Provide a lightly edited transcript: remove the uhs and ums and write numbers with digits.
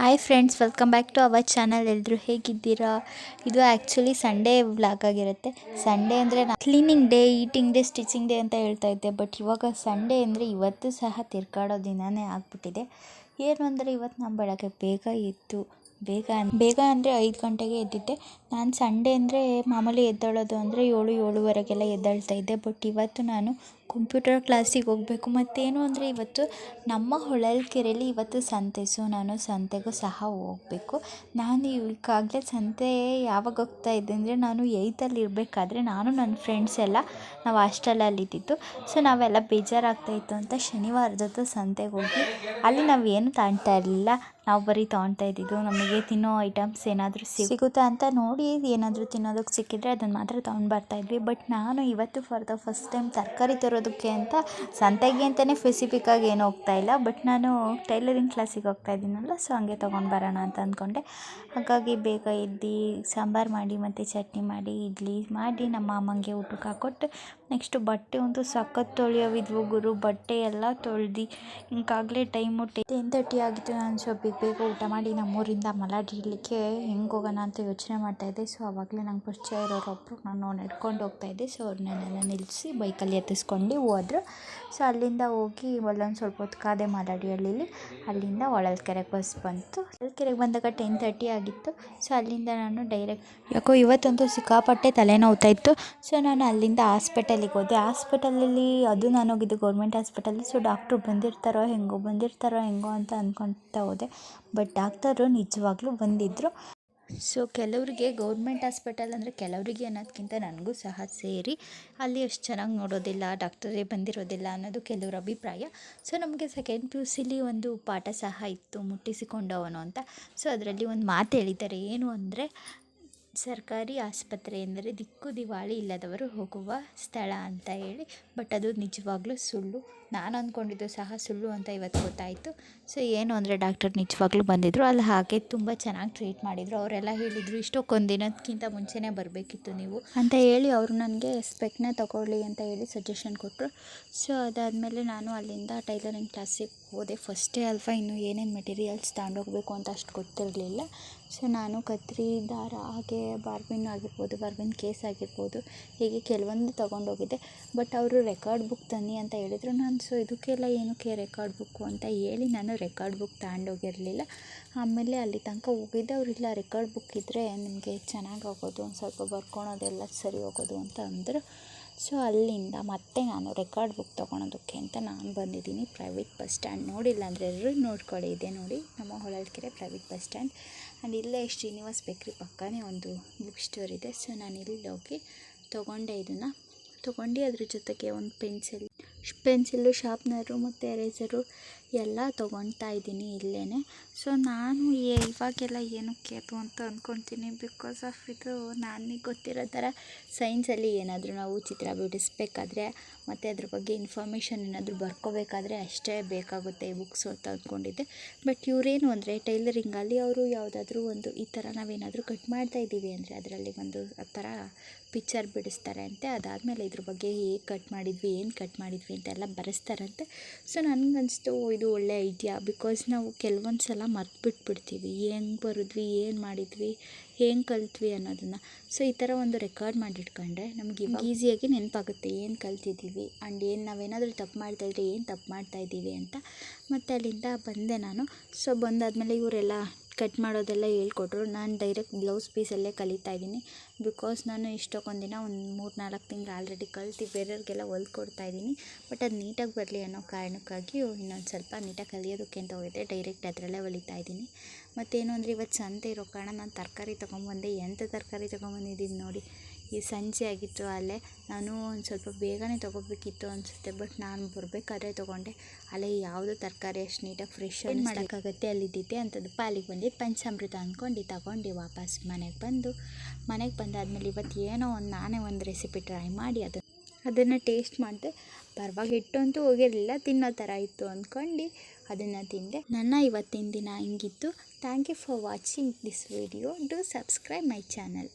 Hi friends, welcome back to our channel. ಎಲ್ಲರೂ ಹೇಗಿದ್ದೀರಾ? ಇದು ಆ್ಯಕ್ಚುಲಿ ಸಂಡೇ ವ್ಲಾಗ್ ಆಗಿರುತ್ತೆ. ಸಂಡೇ ಅಂದರೆ cleaning day, eating day, stitching day ಅಂತ ಹೇಳ್ತಾ ಇದ್ದೆ. ಬಟ್ ಇವಾಗ ಸಂಡೇ ಅಂದರೆ ಇವತ್ತು ಸಹ ತಿರ್ಗಾಡೋ ದಿನವೇ ಆಗಿಬಿಟ್ಟಿದೆ. ಏನು ಅಂದರೆ ಇವತ್ತು ನಾನು ಬೆಳಗ್ಗೆ ಬೇಗ ಎದ್ದು ಬೇಗ ಅಂದರೆ 5 ಗಂಟೆಗೆ ಎದ್ದಿದ್ದೆ. ನಾನು ಸಂಡೇ ಅಂದರೆ ಮಾಮೂಲಿ ಎದ್ದೇಳೋದು ಅಂದರೆ 7-7:30 ಎದ್ದೇಳ್ತಾ ಇದ್ದೆ. ಬಟ್ ಇವತ್ತು ನಾನು ಕಂಪ್ಯೂಟರ್ ಕ್ಲಾಸಿಗೆ ಹೋಗಬೇಕು. ಮತ್ತೇನು ಅಂದರೆ ಇವತ್ತು ನಮ್ಮ ಹೊಳಲ್ಕೆರೆಯಲ್ಲಿ ಇವತ್ತು ಸಂತೆ. ಸೊ ನಾನು ಸಂತೆಗೂ ಸಹ ಹೋಗಬೇಕು. ನಾನು ಈಗಾಗಲೇ ಸಂತೆ ಯಾವಾಗ ಹೋಗ್ತಾ ಇದ್ದೆ ಅಂದರೆ ನಾನು 8th ಇರಬೇಕಾದ್ರೆ ನಾನು ನನ್ನ ಫ್ರೆಂಡ್ಸ್ ಎಲ್ಲ ನಾವು ಹಾಸ್ಟೆಲಲ್ಲಿ ಇದ್ದಿದ್ದು. ಸೊ ನಾವೆಲ್ಲ ಬೇಜಾರಾಗ್ತಾಯಿತ್ತು ಅಂತ ಶನಿವಾರದೊತ್ತು ಸಂತೆಗೆ ಹೋಗಿ ಅಲ್ಲಿ ನಾವು ಏನು ತಾಣ್ತಾ ಇರಲಿಲ್ಲ. ನಾವು ಬರೀ ತೊಗೊಳ್ತಾ ಇದ್ದಿದ್ದು ನಮಗೆ ತಿನ್ನೋ ಐಟಮ್ಸ್ ಏನಾದರೂ ಸಿಗುತ್ತಾ ಅಂತ ನೋಡಿ ಏನಾದರೂ ತಿನ್ನೋದಕ್ಕೆ ಸಿಕ್ಕಿದ್ರೆ ಅದನ್ನು ಮಾತ್ರ ತೊಗೊಂಡು ಬರ್ತಾಯಿದ್ವಿ. ಬಟ್ ನಾನು ಇವತ್ತು ಫಾರ್ ದ ಫಸ್ಟ್ ಟೈಮ್ ತರಕಾರಿ ತರೋದಕ್ಕೆ ಅಂತ ಸಂತೆಗೆ ಅಂತಲೇ ಸ್ಪೆಸಿಫಿಕ್ಕಾಗಿ ಏನು ಹೋಗ್ತಾಯಿಲ್ಲ. ಬಟ್ ನಾನು ಟೈಲರಿಂಗ್ ಕ್ಲಾಸಿಗೆ ಹೋಗ್ತಾ ಇದ್ದೀನಲ್ಲ, ಸೊ ಹಂಗೆ ತೊಗೊಂಡು ಬರೋಣ ಅಂತ ಅಂದ್ಕೊಂಡೆ. ಹಾಗಾಗಿ ಬೇಗ ಎದ್ದು ಸಾಂಬಾರು ಮಾಡಿ ಮತ್ತು ಚಟ್ನಿ ಮಾಡಿ ಇಡ್ಲಿ ಮಾಡಿ ನಮ್ಮ ಅಮ್ಮಂಗೆ ಊಟಕ್ಕೆ ಹಾಕ್ಕೊಟ್ಟು ನೆಕ್ಸ್ಟು ಬಟ್ಟೆ ಒಂದು ಸಖತ್ ತೊಳೆಯೋವಿದ್ವು ಗುರು. ಬಟ್ಟೆ ಎಲ್ಲ ತೊಳೆದು ಈಗಾಗಲೇ ಟೈಮು 10:30 ಆಗಿತ್ತು. ನಾನು ಸ್ವಲ್ಪ ಬೇಗ ಊಟ ಮಾಡಿ ನಮ್ಮೂರಿಂದ ಮಲಾಡಿ ಇರಲಿಕ್ಕೆ ಹೆಂಗೆ ಹೋಗೋಣ ಅಂತ ಯೋಚನೆ ಮಾಡ್ತಾಯಿದ್ದೆ. ಸೊ ಆವಾಗಲೇ ನಂಗೆ ಪರಿಚಯ ಇರೋರೊಬ್ಬರು ನಾನು ನಡ್ಕೊಂಡು ಹೋಗ್ತಾಯಿದ್ದೆ. ಸೊ ಅವ್ರನ್ನೆಲ್ಲ ನಿಲ್ಲಿಸಿ ಬೈಕಲ್ಲಿ ಎತ್ತಿಸ್ಕೊಂಡು ಹೋದ್ರು. ಸೊ ಅಲ್ಲಿಂದ ಹೋಗಿ ಅಲ್ಲೊಂದು ಸ್ವಲ್ಪ ಹೊತ್ತು ಕಾದೆ ಮಲಾಡಿ ಹಳ್ಳೀಲಿ. ಅಲ್ಲಿಂದ ಹೊಳಲ್ಕೆರೆಗೆ ಬಸ್ ಬಂತು. ಹೊಳಲ್ಕೆರೆಗೆ ಬಂದಾಗ 10:30 ಆಗಿತ್ತು. ಸೊ ಅಲ್ಲಿಂದ ನಾನು ಡೈರೆಕ್ಟ್ ಯಾಕೋ ಇವತ್ತಂತೂ ಸಿಕ್ಕಾಪಟ್ಟೆ ತಲೆನೋವ್ತಾ ಇತ್ತು. ಸೊ ನಾನು ಅಲ್ಲಿಂದ ಹಾಸ್ಪಿಟಲಿಗೆ ಹೋದೆ. ಹಾಸ್ಪಿಟಲಲ್ಲಿ ಅದು ನಾನು ಹೋಗಿದ್ದು ಗೌರ್ಮೆಂಟ್ ಹಾಸ್ಪಿಟಲ್ಲಿ. ಸೊ ಡಾಕ್ಟ್ರು ಬಂದಿರ್ತಾರೋ ಹೆಂಗೋ ಅಂತ ಅಂದ್ಕೊಳ್ತಾ ಹೋದೆ. ಬಟ್ ಡಾಕ್ಟರು ನಿಜವಾಗ್ಲೂ ಬಂದಿದ್ದರು. ಸೊ ಕೆಲವರಿಗೆ ಗೌರ್ಮೆಂಟ್ ಹಾಸ್ಪಿಟಲ್ ಅಂದರೆ ಕೆಲವರಿಗೆ ಅನ್ನೋದಕ್ಕಿಂತ ನನಗೂ ಸಹ ಸೇರಿ ಅಲ್ಲಿ ಅಷ್ಟು ಚೆನ್ನಾಗಿ ನೋಡೋದಿಲ್ಲ, ಡಾಕ್ಟರೇ ಬಂದಿರೋದಿಲ್ಲ ಅನ್ನೋದು ಕೆಲವ್ರ ಅಭಿಪ್ರಾಯ. ಸೊ ನಮಗೆ ಸೆಕೆಂಡ್ PUCಲಿ ಒಂದು ಪಾಠ ಸಹ ಇತ್ತು, ಮುಟ್ಟಿಸಿಕೊಂಡವನು ಅಂತ. ಸೊ ಅದರಲ್ಲಿ ಒಂದು ಮಾತು ಹೇಳಿದ್ದಾರೆ, ಏನು ಅಂದರೆ ಸರ್ಕಾರಿ ಆಸ್ಪತ್ರೆ ಎಂದರೆ ದಿಕ್ಕು ದಿವಾಳಿ ಇಲ್ಲದವರು ಹೋಗುವ ಸ್ಥಳ ಅಂತ ಹೇಳಿ. ಬಟ್ ಅದು ನಿಜವಾಗ್ಲೂ ಸುಳ್ಳು. ನಾನು ಅಂದ್ಕೊಂಡಿದ್ದು ಸಹ ಸುಳ್ಳು ಅಂತ ಇವತ್ತು ಗೊತ್ತಾಯಿತು. ಸೊ ಏನು ಅಂದರೆ ಡಾಕ್ಟರ್ ನಿಜವಾಗ್ಲೂ ಬಂದಿದ್ದರು. ಅಲ್ಲಿ ಹಾಗೆ ತುಂಬ ಚೆನ್ನಾಗಿ ಟ್ರೀಟ್ ಮಾಡಿದರು. ಅವರೆಲ್ಲ ಹೇಳಿದರು, ಇಷ್ಟಕ್ಕೊಂದು ದಿನಕ್ಕಿಂತ ಮುಂಚೆನೇ ಬರಬೇಕಿತ್ತು ನೀವು ಅಂತ ಹೇಳಿ ಅವರು ನನಗೆ ಸ್ಪೆಕ್ನ ತಗೊಳ್ಳಿ ಅಂತ ಹೇಳಿ ಸಜೆಷನ್ ಕೊಟ್ಟರು. ಸೊ ಅದಾದಮೇಲೆ ನಾನು ಅಲ್ಲಿಂದ ಟೈಲರಿಂಗ್ ಕ್ಲಾಸಿಗೆ ಹೋದೆ. ಫಸ್ಟೇ ಅಲ್ವಾ, ಇನ್ನೂ ಏನೇನು ಮೆಟೀರಿಯಲ್ಸ್ ತಗೊಂಡೋಗ್ಬೇಕು ಅಂತ ಅಷ್ಟು ಗೊತ್ತಿರಲಿಲ್ಲ. ಸೊ ನಾನು ಕತ್ರಿ, ದಾರ, ಹಾಗೆ ಬಾರ್ಬಿನ್ ಆಗಿರ್ಬೋದು, ಬಾರ್ಬಿನ್ ಕೇಸ್ ಆಗಿರ್ಬೋದು, ಹೀಗೆ ಕೆಲವೊಂದು ತೊಗೊಂಡೋಗಿದ್ದೆ. ಬಟ್ ಅವರು ರೆಕಾರ್ಡ್ ಬುಕ್ ತನ್ನಿ ಅಂತ ಹೇಳಿದರು. ನಾನು ಸೊ ಇದಕ್ಕೆಲ್ಲ ಏನಕ್ಕೆ ರೆಕಾರ್ಡ್ ಬುಕ್ಕು ಅಂತ ಹೇಳಿ ನಾನು ರೆಕಾರ್ಡ್ ಬುಕ್ ತಗೊಂಡೋಗಿರಲಿಲ್ಲ. ಆಮೇಲೆ ಅಲ್ಲಿ ತನಕ ಹೋಗಿದ್ದೆ. ಅವರಿಲ್ಲ, ರೆಕಾರ್ಡ್ ಬುಕ್ ಇದ್ದರೆ ನಿಮಗೆ ಚೆನ್ನಾಗಿ ಆಗೋದು, ಒಂದು ಸ್ವಲ್ಪ ಬರ್ಕೊಳೋದೆಲ್ಲ ಸರಿ ಹೋಗೋದು ಅಂತ ಅಂದರು. ಸೊ ಅಲ್ಲಿಂದ ಮತ್ತೆ ನಾನು ರೆಕಾರ್ಡ್ ಬುಕ್ ತೊಗೊಳೋದಕ್ಕೆ ಅಂತ ನಾನು ಬಂದಿದ್ದೀನಿ ಪ್ರೈವೇಟ್ ಬಸ್ ಸ್ಟ್ಯಾಂಡ್. ನೋಡಿಲ್ಲ ಅಂದರೆ ಎಲ್ಲರೂ ನೋಡ್ಕೊಳ್ಳಿ, ಇದೆ ನೋಡಿ ನಮ್ಮ Holalkere private bus stand. And ಇಲ್ಲೇ ಶ್ರೀನಿವಾಸ್ ಬೇಕ್ರಿ ಪಕ್ಕನೇ ಒಂದು ಬುಕ್ ಸ್ಟೋರ್ ಇದೆ. ಸೊ ನಾನು ಇಲ್ಲಿ ಹೋಗಿ ತೊಗೊಂಡೆ. ಇದನ್ನು ತೊಗೊಂಡು ಅದ್ರ ಜೊತೆಗೆ ಒಂದು ಪೆನ್ಸಿಲ್ಲು, ಶಾರ್ಪ್ನರು ಮತ್ತು ಎರೇಸರು ಎಲ್ಲ ತೊಗೊಳ್ತಾ ಇದ್ದೀನಿ ಇಲ್ಲೇ. ಸೊ ನಾನು ಇವಾಗೆಲ್ಲ ಏನಕ್ಕೆ ಅದು ಅಂತ ಅಂದ್ಕೊತೀನಿ. ಬಿಕಾಸ್ ಆಫ್ ಇದು ನನಗೆ ಗೊತ್ತಿರೋ ಥರ ಸೈನ್ಸಲ್ಲಿ ಏನಾದರೂ ನಾವು ಚಿತ್ರ ಬಿಡಿಸ್ಬೇಕಾದ್ರೆ ಮತ್ತು ಅದ್ರ ಬಗ್ಗೆ ಇನ್ಫಾರ್ಮೇಷನ್ ಏನಾದರೂ ಬರ್ಕೋಬೇಕಾದ್ರೆ ಅಷ್ಟೇ ಬೇಕಾಗುತ್ತೆ ಈ ಬುಕ್ಸು ಅಂತ ಅಂದ್ಕೊಂಡಿದ್ದೆ. ಬಟ್ ಇವರೇನು ಅಂದರೆ ಟೈಲರಿಂಗಲ್ಲಿ ಅವರು ಯಾವುದಾದ್ರೂ ಒಂದು ಈ ಥರ ನಾವೇನಾದರೂ ಕಟ್ ಮಾಡ್ತಾಯಿದ್ದೀವಿ ಅಂದರೆ ಅದರಲ್ಲಿ ಒಂದು ಆ ಥರ ಪಿಕ್ಚರ್ ಬಿಡಿಸ್ತಾರೆ ಅಂತೆ. ಅದಾದಮೇಲೆ ಇದ್ರ ಬಗ್ಗೆ ಹೇಗೆ ಕಟ್ ಮಾಡಿದ್ವಿ, ಏನು ಕಟ್ ಮಾಡಿದ್ವಿ ಅಂತೆಲ್ಲ ಬರೆಸ್ತಾರಂತೆ. ಸೊ ನನಗನ್ನಿಸ್ತು ಇದು ಒಳ್ಳೆ ಐಡಿಯಾ. ಬಿಕಾಸ್ ನಾವು ಕೆಲವೊಂದು ಸಲ ಮರ್ತುಬಿಟ್ಬಿಡ್ತೀವಿ, ಹೆಂಗೆ ಬರೆದ್ವಿ, ಏನು ಮಾಡಿದ್ವಿ, ಹೆಂಗೆ ಕಲ್ತ್ವಿ ಅನ್ನೋದನ್ನು. ಸೊ ಈ ಥರ ಒಂದು ರೆಕಾರ್ಡ್ ಮಾಡಿಟ್ಕೊಂಡ್ರೆ ನಮಗೆ ಈಸಿಯಾಗಿ ನೆನಪಾಗುತ್ತೆ ಏನು ಕಲ್ತಿದ್ದೀವಿ ಆ್ಯಂಡ್ ನಾವೇನಾದರೂ ತಪ್ಪು ಮಾಡ್ತಾಯಿದ್ರೆ ಏನು ತಪ್ಪು ಮಾಡ್ತಾಯಿದ್ದೀವಿ ಅಂತ. ಮತ್ತು ಅಲ್ಲಿಂದ ಬಂದೆ ನಾನು. ಸೊ ಬಂದಾದಮೇಲೆ ಇವರೆಲ್ಲ ಕಟ್ ಮಾಡೋದೆಲ್ಲ ಹೇಳ್ಕೊಟ್ರು. ನಾನು ಡೈರೆಕ್ಟ್ ಬ್ಲೌಸ್ ಪೀಸಲ್ಲೇ ಕಲಿತಾ ಇದ್ದೀನಿ. ಬಿಕಾಸ್ ನಾನು ಇಷ್ಟಕ್ಕೊಂದಿನ ಒಂದು 3-4 ತಿಂಗಳು ಆಲ್ರೆಡಿ ಕಲ್ತು ಬೇರೆಯವ್ರಿಗೆಲ್ಲ ಹೊಲ್ಕೊಡ್ತಾ ಇದ್ದೀನಿ. ಬಟ್ ಅದು ನೀಟಾಗಿ ಬರಲಿ ಅನ್ನೋ ಕಾರಣಕ್ಕಾಗಿ ಇನ್ನೊಂದು ಸ್ವಲ್ಪ ನೀಟಾಗಿ ಕಲಿಯೋದಕ್ಕೆ ಅಂತ ಹೋಗಿದ್ದೆ. ಡೈರೆಕ್ಟ್ ಅದರಲ್ಲೇ ಹೊಲಿತಾ ಇದ್ದೀನಿ. ಮತ್ತೇನು ಅಂದರೆ ಇವತ್ತು ಸಂತೆ ಇರೋ ಕಾರಣ ನಾನು ತರಕಾರಿ ತೊಗೊಂಬಂದೆ. ಎಂಥ ತರಕಾರಿ ತೊಗೊಂಬಂದಿದ್ದೀನಿ ನೋಡಿ. ಈ ಸಂಜೆ ಆಗಿತ್ತು, ಅಲ್ಲೇ ನಾನು ಒಂದು ಸ್ವಲ್ಪ ಬೇಗನೆ ತೊಗೋಬೇಕಿತ್ತು ಅನಿಸುತ್ತೆ. ಬಟ್ ನಾನು ಬರಬೇಕಾದ್ರೆ ತೊಗೊಂಡೆ. ಅಲ್ಲೇ ಯಾವುದೋ ತರಕಾರಿ ಅಷ್ಟು ನೀಟಾಗಿ ಫ್ರೆಶ್ ಏನು ಮಾಡೋಕ್ಕಾಗತ್ತೆ ಅಲ್ಲಿದ್ದಿದ್ದೆ ಅಂಥದ್ದಪ್ಪ. ಅಲ್ಲಿಗೆ ಬಂದಿದ್ದು ಪಂಚಾಮೃತ ಅಂದ್ಕೊಂಡು ತಗೊಂಡು ವಾಪಸ್ ಮನೆಗೆ ಬಂದಾದಮೇಲೆ ಇವತ್ತು ಏನೋ ನಾನೇ ಒಂದು ರೆಸಿಪಿ ಟ್ರೈ ಮಾಡಿ ಅದನ್ನು ಟೇಸ್ಟ್ ಮಾಡಿದೆ. ಪರವಾಗಿ ಹಿಟ್ಟಂತೂ ಹೋಗಿರಲಿಲ್ಲ, ತಿನ್ನೋ ಥರ ಇತ್ತು ಅಂದ್ಕೊಂಡು ಅದನ್ನು ತಿಂದೆ. ನನ್ನ ಇವತ್ತಿನ ದಿನ ಹಿಂಗಿತ್ತು. Thank you for watching this video. Do subscribe my channel.